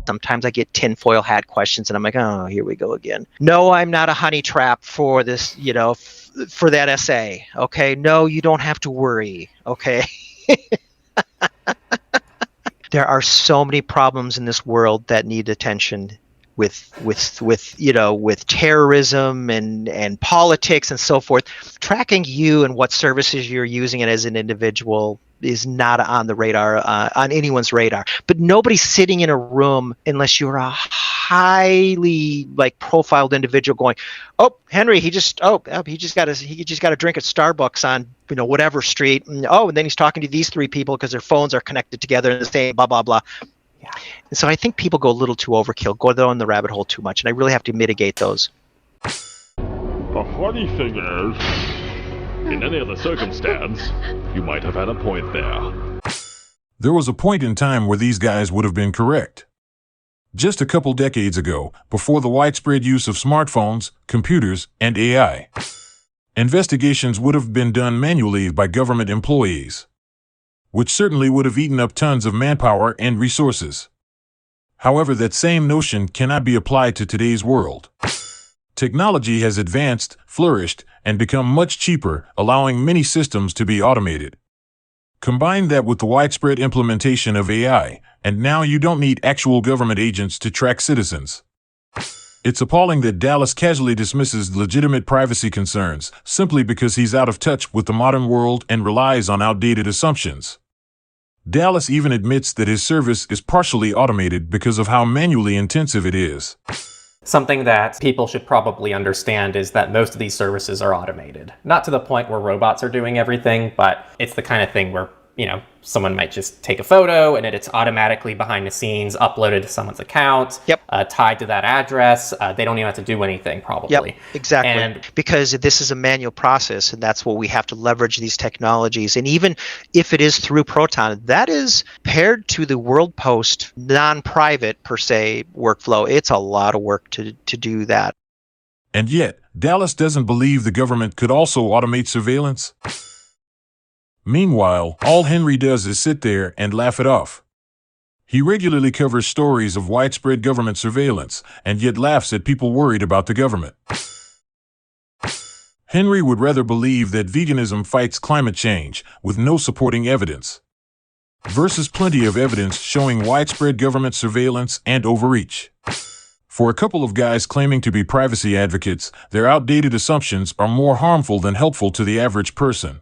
Sometimes I get tinfoil hat questions, and I'm like, oh, here we go again. No, I'm not a honey trap for this, for that essay. Okay, no, you don't have to worry. Okay. There are so many problems in this world that need attention with terrorism and politics and so forth. Tracking you and what services you're using it as an individual is not on the radar, on anyone's radar. But nobody's sitting in a room unless you're a highly profiled individual going, oh, Henry, he just got a drink at Starbucks on whatever street. And then he's talking to these three people because their phones are connected together in the same blah blah blah. Yeah. And so I think people go a little too overkill, go down the rabbit hole too much, and I really have to mitigate those. The funny thing is, in any other circumstance, you might have had a point there. There was a point in time where these guys would have been correct. Just a couple decades ago, before the widespread use of smartphones, computers, and AI, investigations would have been done manually by government employees, which certainly would have eaten up tons of manpower and resources. However, that same notion cannot be applied to today's world. Technology has advanced, flourished, and become much cheaper, allowing many systems to be automated. Combine that with the widespread implementation of AI, and now you don't need actual government agents to track citizens. It's appalling that Dallas casually dismisses legitimate privacy concerns simply because he's out of touch with the modern world and relies on outdated assumptions. Dallas even admits that his service is partially automated because of how manually intensive it is. Something that people should probably understand is that most of these services are automated. Not to the point where robots are doing everything, but it's the kind of thing where, someone might just take a photo and it's automatically behind the scenes uploaded to someone's account, tied to that address. They don't even have to do anything, probably. Yep, exactly. Because this is a manual process, and that's what we have to leverage these technologies. And even if it is through Proton, that is paired to the World Post non-private, per se, workflow. It's a lot of work to do that. And yet, Dallas doesn't believe the government could also automate surveillance. Meanwhile, all Henry does is sit there and laugh it off. He regularly covers stories of widespread government surveillance, and yet laughs at people worried about the government. Henry would rather believe that veganism fights climate change, with no supporting evidence, versus plenty of evidence showing widespread government surveillance and overreach. For a couple of guys claiming to be privacy advocates, their outdated assumptions are more harmful than helpful to the average person.